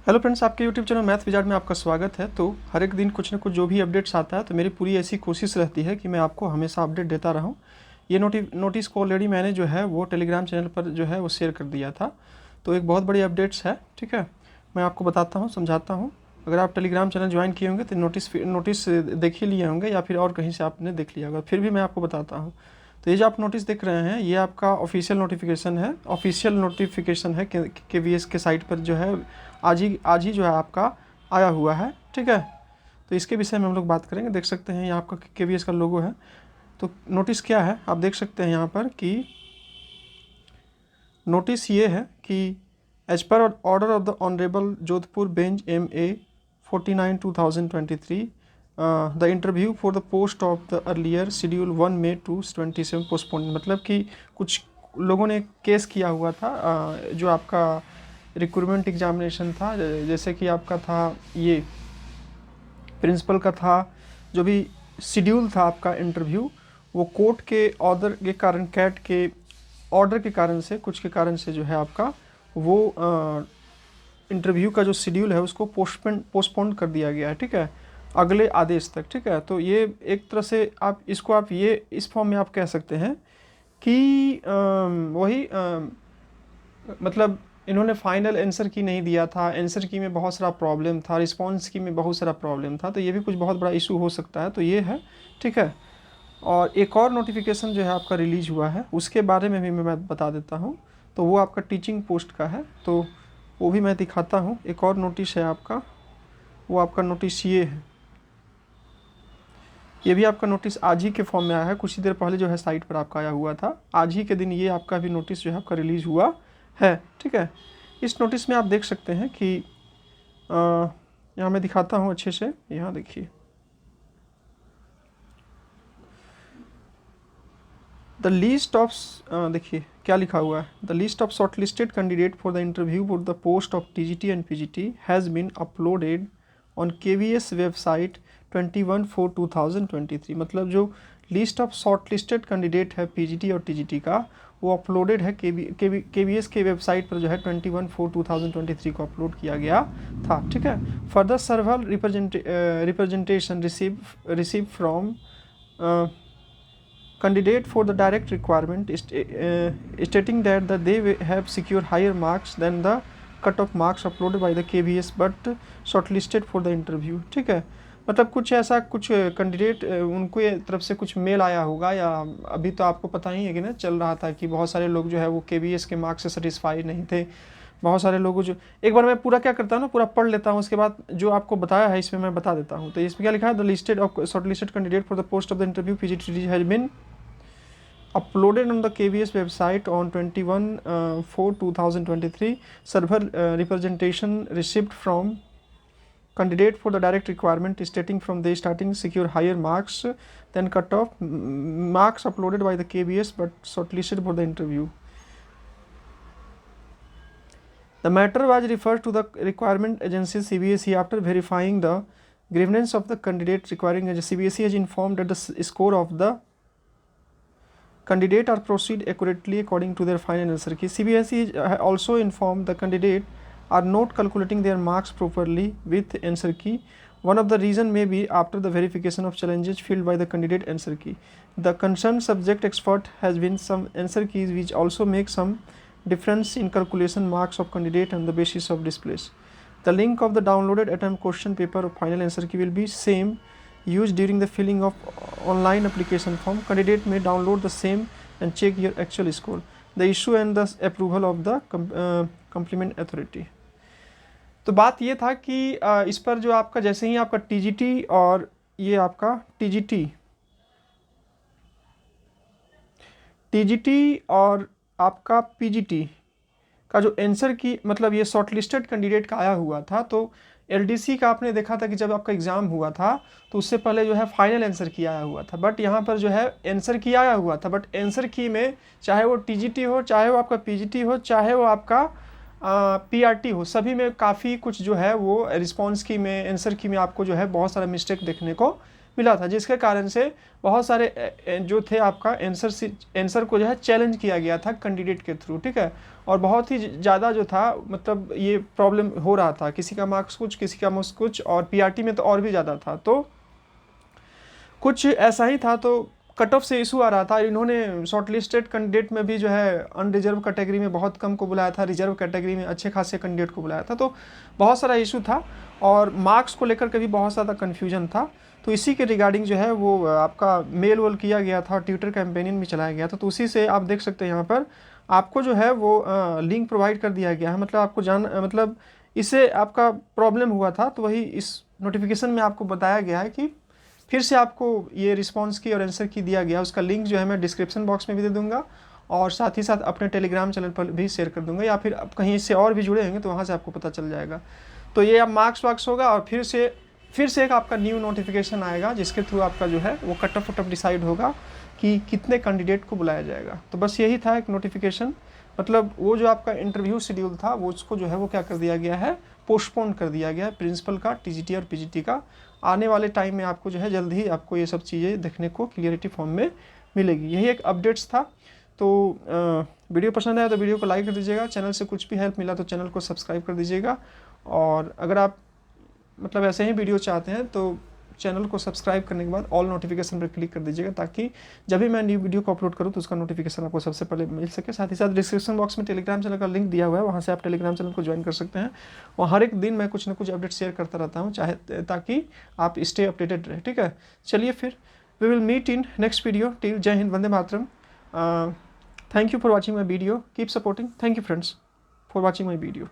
Hello friends, आपके YouTube channel math wizard में आपका स्वागत है। तो हर एक दिन कुछ ना कुछ जो भी अपडेट्स आता है तो मेरी पूरी ऐसी कोशिश रहती है कि मैं आपको हमेशा अपडेट देता रहूं। ये नोटिस को ऑलरेडी मैंने जो है वो टेलीग्राम चैनल पर जो है वो शेयर कर दिया था। तो एक बहुत बड़ी अपडेट्स है, ठीक है। मैं आपको बताता हूँ, समझाता हूँ। अगर आप टेलीग्राम चैनल ज्वाइन किए होंगे तो नोटिस देख ही लिए होंगे या फिर और कहीं से आपने देख लिया होगा, फिर भी मैं आपको बताता हूँ। तो ये जो आप नोटिस देख रहे हैं ये आपका ऑफिशियल नोटिफिकेशन है KVS के साइट पर जो है आज ही जो है आपका आया हुआ है, ठीक है। तो इसके विषय में हम लोग बात करेंगे। देख सकते हैं यहाँ आपका KVS का लोगो है। तो नोटिस क्या है आप देख सकते हैं यहाँ पर कि नोटिस ये है कि as per order of the honourable Jodhpur bench MA 49/2023 the interview for the post of the earlier schedule 1 May 2027 postpone. मतलब कि कुछ लोगों ने केस किया हुआ था, जो आपका रिक्रूटमेंट एग्जामिनेशन था, जैसे कि आपका था ये प्रिंसिपल का था, जो भी शेड्यूल था आपका इंटरव्यू, वो कोर्ट के ऑर्डर के कारण, कैट के ऑर्डर के कारण से, कुछ के कारण से जो है आपका वो इंटरव्यू का जो शेड्यूल है उसको पोस्टपोन कर दिया गया है, ठीक है, अगले आदेश तक, ठीक है। तो ये एक तरह से आप इसको आप ये इस फॉर्म में आप कह सकते हैं कि वही मतलब इन्होंने फाइनल आंसर की नहीं दिया था, आंसर की में बहुत सारा प्रॉब्लम था, रिस्पांस की में बहुत सारा प्रॉब्लम था, तो ये भी कुछ बहुत बड़ा इशू हो सकता है। तो ये है, ठीक है। और एक और नोटिफिकेशन जो है आपका रिलीज हुआ है, उसके बारे में भी मैं बता देता हूँ। तो वो आपका टीचिंग पोस्ट का है, तो वो भी मैं दिखाता हूँ। एक और नोटिस है आपका, वो आपका नोटिस ये है। ये भी आपका नोटिस आज ही के फॉर्म में आया है, कुछ ही देर पहले जो है साइट पर आपका आया हुआ था। आज ही के दिन ये आपका भी नोटिस जो है आपका रिलीज हुआ है, ठीक है। इस नोटिस में आप देख सकते हैं कि यहाँ मैं दिखाता हूँ अच्छे से। यहाँ देखिए, द लिस्ट ऑफ, देखिए क्या लिखा हुआ है। The list of short listed candidate for the interview for the post of TGT and PGT has been uploaded on KVS website 21/4/2023। मतलब जो list of short listed candidate है PGT और TGT का, वो अपलोडेड है KVS के website पर जो है 21/4/2023 को अपलोड किया गया था, ठीक है। Further सर्वल representation receive from candidate for the direct requirement stating that they have secured higher marks than the cut-off marks uploaded by the KVS but shortlisted for the interview, ठीक है। मतलब कुछ ऐसा, कुछ कैंडिडेट उनके तरफ से कुछ मेल आया होगा, या अभी तो आपको पता ही है कि ना चल रहा था कि बहुत सारे लोग जो है वो KVS के मार्क्स से सेटिस्फाई नहीं थे। बहुत सारे लोगों जो, एक बार मैं पूरा क्या करता हूँ ना, पूरा पढ़ लेता हूँ, उसके बाद जो आपको बताया है इसमें मैं बता देता हूँ। तो इसमें क्या लिखा है, the listed of short listed candidate for the post of the interview PGT has been uploaded on the KVS website on 21/4/2023. Server representation received from candidate for the direct requirement stating from the starting secure higher marks than cut-off marks uploaded by the KVS but shortlisted for the interview. The matter was referred to the requirement agency CBSE after verifying the grievance of the candidate requiring. CBSE has informed that the score of the candidate are proceed accurately according to their final answer key. CBSE also informed the candidate are not calculating their marks properly with answer key. One of the reason may be after the verification of challenges filled by the candidate answer key. The concerned subject expert has been some answer keys which also make some difference in calculation marks of candidate on the basis of displays. The link of the downloaded attempt question paper of final answer key will be same used during the filling of online application form. Candidate may download the same and check your actual score. The issue and the approval of the complement authority. तो बात ये था कि इस पर जो आपका, जैसे ही आपका TGT और ये आपका TGT और आपका PGT का जो आंसर की, मतलब ये शॉर्टलिस्टेड कैंडिडेट का आया हुआ था। तो LDC का आपने देखा था कि जब आपका एग्ज़ाम हुआ था तो उससे पहले जो है फाइनल आंसर की आया हुआ था, बट यहाँ पर जो है आंसर की आया हुआ था, बट आंसर की में चाहे वो TGT हो, चाहे वो आपका PGT हो, चाहे वो आपका PRT हो, सभी में काफ़ी कुछ जो है वो रिस्पॉन्स की में, आंसर की में आपको जो है बहुत सारा मिस्टेक देखने को मिला था, जिसके कारण से बहुत सारे जो थे आपका आंसर को जो है चैलेंज किया गया था कैंडिडेट के थ्रू, ठीक है। और बहुत ही ज़्यादा जो था मतलब ये प्रॉब्लम हो रहा था, किसी का मार्क्स कुछ, किसी का मार्क्स कुछ, और पीआरटी में तो और भी ज़्यादा था। तो कुछ ऐसा ही था, तो कट ऑफ से इशू आ रहा था। इन्होंने शॉर्टलिस्टेड कैंडिडेट में भी जो है अनरिजर्व कैटेगरी में बहुत कम को बुलाया था, रिजर्व कैटेगरी में अच्छे खासे कैंडिडेट को बुलाया था। तो बहुत सारा इशू था और मार्क्स को लेकर के भी बहुत ज़्यादा कन्फ्यूजन था। तो इसी के रिगार्डिंग जो है वो आपका मेल वोल किया गया था, ट्विटर कैंपेनिंग भी चलाया गया था। तो उसी से आप देख सकते हैं यहाँ पर आपको जो है वो लिंक प्रोवाइड कर दिया गया है, मतलब आपको मतलब इससे आपका प्रॉब्लम हुआ था, तो वही इस नोटिफिकेशन में आपको बताया गया है कि फिर से आपको ये रिस्पांस की और आंसर की दिया गया। उसका लिंक जो है मैं डिस्क्रिप्शन बॉक्स में भी दे दूंगा और साथ ही साथ अपने टेलीग्राम चैनल पर भी शेयर कर दूंगा, या फिर आप कहीं से और भी जुड़े होंगे तो वहाँ से आपको पता चल जाएगा। तो ये अब मार्क्स वार्क्स होगा और फिर से एक आपका न्यू नोटिफिकेशन आएगा, जिसके थ्रू आपका जो है वो कट ऑफ डिसाइड होगा कि कितने कैंडिडेट को बुलाया जाएगा। तो बस यही था एक नोटिफिकेशन, मतलब वो जो आपका इंटरव्यू शेड्यूल था वो उसको जो है वो क्या कर दिया गया है, पोस्टपोन कर दिया गया है, प्रिंसिपल का, टीजीटी और पीजीटी का। आने वाले टाइम में आपको जो है जल्द ही आपको ये सब चीज़ें देखने को क्लियरिटी फॉर्म में मिलेगी। यही एक अपडेट्स था। तो वीडियो पसंद आया तो वीडियो को लाइक कर दीजिएगा, चैनल से कुछ भी हेल्प मिला तो चैनल को सब्सक्राइब कर दीजिएगा। और अगर आप मतलब ऐसे ही वीडियो चाहते हैं तो चैनल को सब्सक्राइब करने के बाद ऑल नोटिफिकेशन पर क्लिक कर दीजिएगा, ताकि जब भी मैं न्यू वीडियो को अपलोड करूँ तो उसका नोटिफिकेशन आपको सबसे पहले मिल सके। साथ ही साथ डिस्क्रिप्शन बॉक्स में टेलीग्राम चैनल का लिंक दिया हुआ है, वहाँ से आप टेलीग्राम चैनल को ज्वाइन कर सकते हैं। और हर एक दिन मैं कुछ ना कुछ अपडेट शेयर करता रहता हूँ, चाहे ताकि आप स्टे अपडेटेड रहे, ठीक है। चलिए फिर we will meet in next video. Till जय हिंद, वंदे मातरम। Thank you for watching my video, keep supporting. Thank you friends for watching my video.